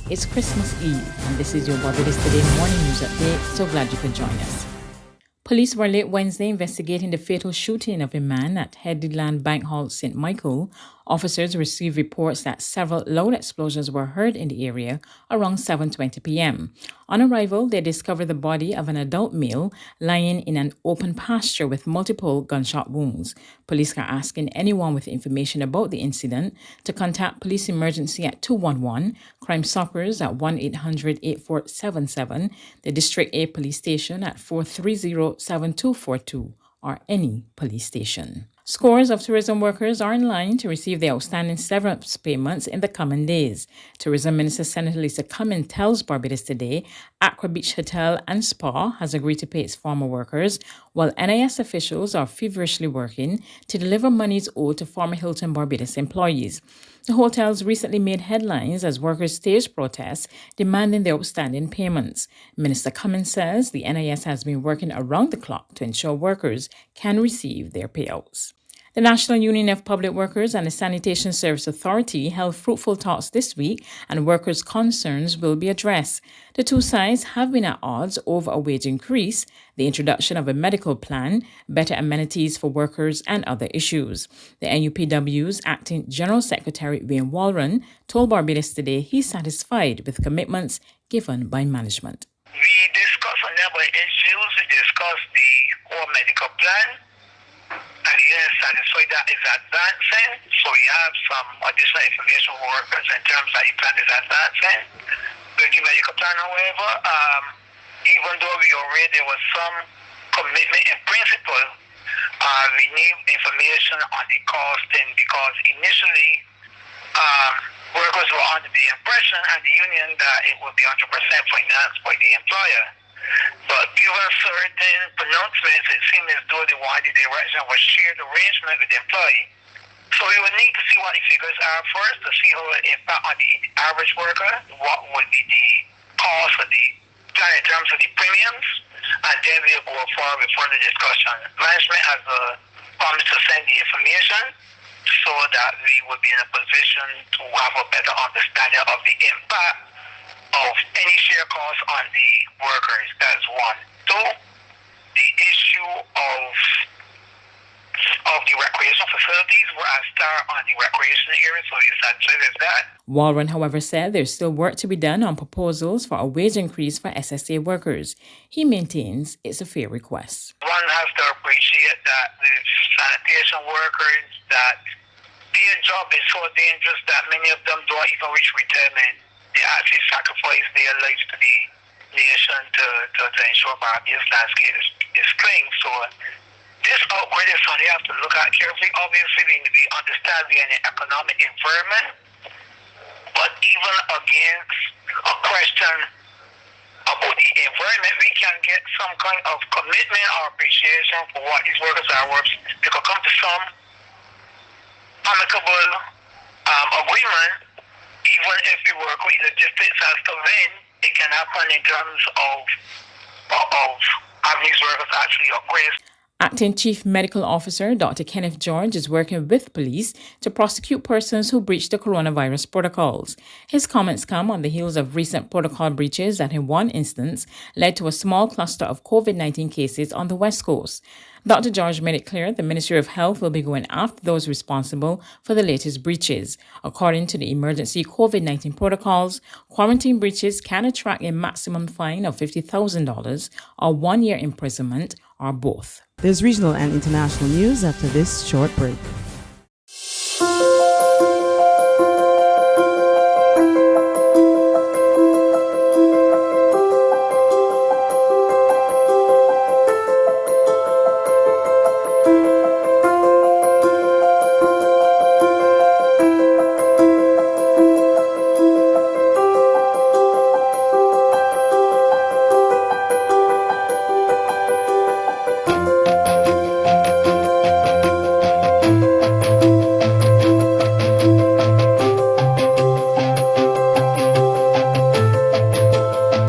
It's Christmas Eve, and this is your Barbados Today Morning News Update. So glad you could join us. Police were late Wednesday investigating the fatal shooting of a man at Headland Bank Hall, St. Michael. Officers received reports that several loud explosions were heard in the area around 7:20 p.m. On arrival, they discovered the body of an adult male lying in an open pasture with multiple gunshot wounds. Police are asking anyone with information about the incident to contact police emergency at 211, Crime Stoppers at 1-800-8477, the District A Police Station at 430-7242, or any police station. Scores of tourism workers are in line to receive their outstanding severance payments in the coming days. Tourism Minister Senator Lisa Cummins tells Barbados Today Accra Beach Hotel and Spa has agreed to pay its former workers, while NIS officials are feverishly working to deliver monies owed to former Hilton Barbados employees. The hotels recently made headlines as workers staged protests demanding their outstanding payments. Minister Cummins says the NIS has been working around the clock to ensure workers can receive their payouts. The National Union of Public Workers and the Sanitation Service Authority held fruitful talks this week, and workers' concerns will be addressed. The two sides have been at odds over a wage increase, the introduction of a medical plan, better amenities for workers, and other issues. The NUPW's Acting General Secretary Wayne Walron told Barbados Today he's satisfied with commitments given by management. We discussed a number of issues. We discussed the core medical plan. And the union is satisfied that is advancing. So we have some additional information for workers in terms that the plan is advancing. With the medical plan, however, even though we already there was some commitment in principle, we need information on the costing because initially workers were under the impression and the union that it would be 100% financed by the employer. But given certain pronouncements, it seemed as though they wanted the direction of a shared arrangement with the employee. So we would need to see what the figures are first to see how it impact on the average worker, what would be the cost of the plan in terms of the premiums, and then we'll go forward with further discussion. Management has promised to send the information so that we would be in a position to have a better understanding of the impact of any share costs on the workers. That's one. Two, the issue of the recreation facilities, where I start on the recreation area, so essentially is that. Walron, however, said there's still work to be done on proposals for a wage increase for SSA workers. He maintains it's a fair request. One has to appreciate that the sanitation workers, that their job is so dangerous that many of them don't even reach retirement. They actually sacrifice their lives to the nation to ensure Barbados landscape is clean. So this upgrade is something you have to look at carefully. Obviously, we understand we're in an economic environment, but even against a question about the environment, we can get some kind of commitment or appreciation for what these workers are worth. We could come to some amicable agreement. Even if we work with logistics as to when it can happen in terms of having these workers actually upgrade. Acting Chief Medical Officer Dr. Kenneth George is working with police to prosecute persons who breach the coronavirus protocols. His comments come on the heels of recent protocol breaches that in one instance led to a small cluster of COVID-19 cases on the West Coast. Dr. George made it clear the Ministry of Health will be going after those responsible for the latest breaches. According to the emergency COVID-19 protocols, quarantine breaches can attract a maximum fine of $50,000 or 1 year imprisonment or both. There's regional and international news after this short break.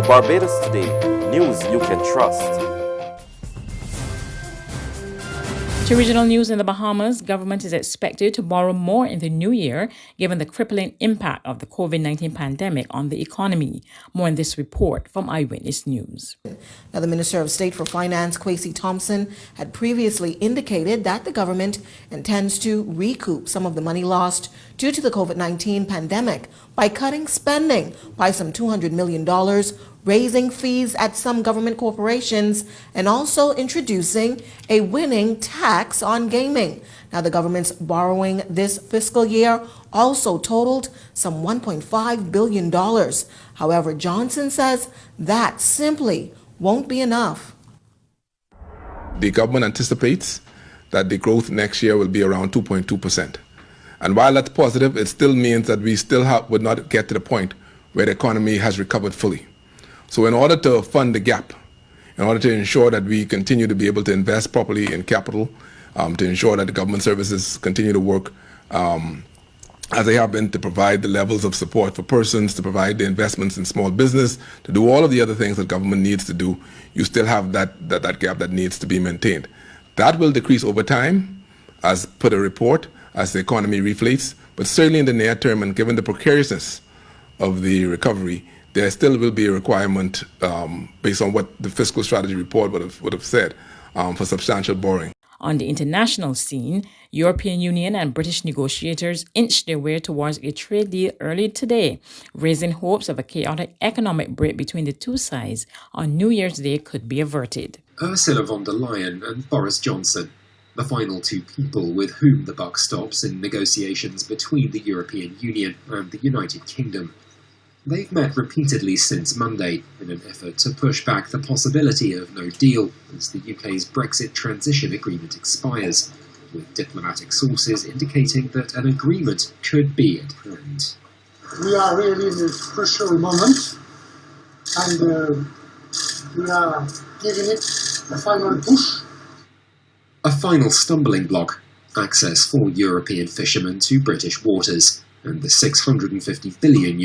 Barbados Today, news you can trust. To regional news in the Bahamas, government is expected to borrow more in the new year, given the crippling impact of the COVID-19 pandemic on the economy. More in this report from Eyewitness News. Now, the Minister of State for Finance, Kwesi Thompson, had previously indicated that the government intends to recoup some of the money lost due to the COVID-19 pandemic by cutting spending by some $200 million, raising fees at some government corporations, and also introducing a winning tax on gaming. Now, the government's borrowing this fiscal year also totaled some $1.5 billion. However, Johnson says that simply won't be enough. The government anticipates that the growth next year will be around 2.2%. And while that's positive, it still means that we still would not get to the point where the economy has recovered fully. So in order to fund the gap, in order to ensure that we continue to be able to invest properly in capital, to ensure that the government services continue to work as they have been, to provide the levels of support for persons, to provide the investments in small business, to do all of the other things that government needs to do, you still have that gap that needs to be maintained. That will decrease over time, as per the report, as the economy reflates, but certainly in the near term, and given the precariousness of the recovery, there still will be a requirement, based on what the fiscal strategy report would have said, for substantial borrowing. On the international scene, European Union and British negotiators inched their way towards a trade deal early today, raising hopes of a chaotic economic break between the two sides on New Year's Day could be averted. Ursula von der Leyen and Boris Johnson, the final two people with whom the buck stops in negotiations between the European Union and the United Kingdom. They've met repeatedly since Monday in an effort to push back the possibility of no deal as the UK's Brexit transition agreement expires, with diplomatic sources indicating that an agreement could be at hand. We are really in a crucial moment, and we are giving it a final push. A final stumbling block: access for European fishermen to British waters, and the €650 billion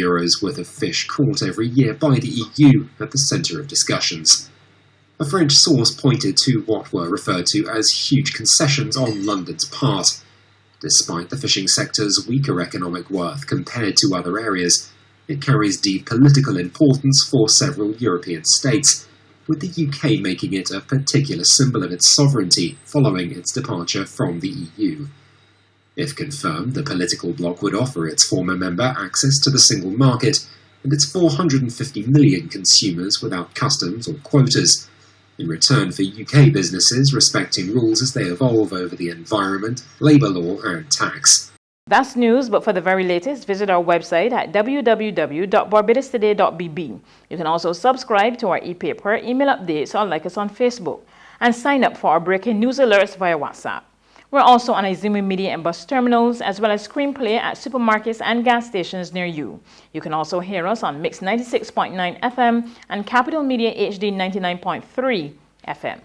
worth of fish caught every year by the EU at the centre of discussions. A French source pointed to what were referred to as huge concessions on London's part. Despite the fishing sector's weaker economic worth compared to other areas, it carries deep political importance for several European states, with the UK making it a particular symbol of its sovereignty following its departure from the EU. If confirmed, the political bloc would offer its former member access to the single market and its 450 million consumers without customs or quotas, in return for UK businesses respecting rules as they evolve over the environment, labour law and tax. That's news, but for the very latest, visit our website at www.barbadostoday.bb. You can also subscribe to our e-paper, email updates, or like us on Facebook, and sign up for our breaking news alerts via WhatsApp. We're also on Izumi Media and bus terminals, as well as screenplay at supermarkets and gas stations near you. You can also hear us on Mix 96.9 FM and Capital Media HD 99.3 FM.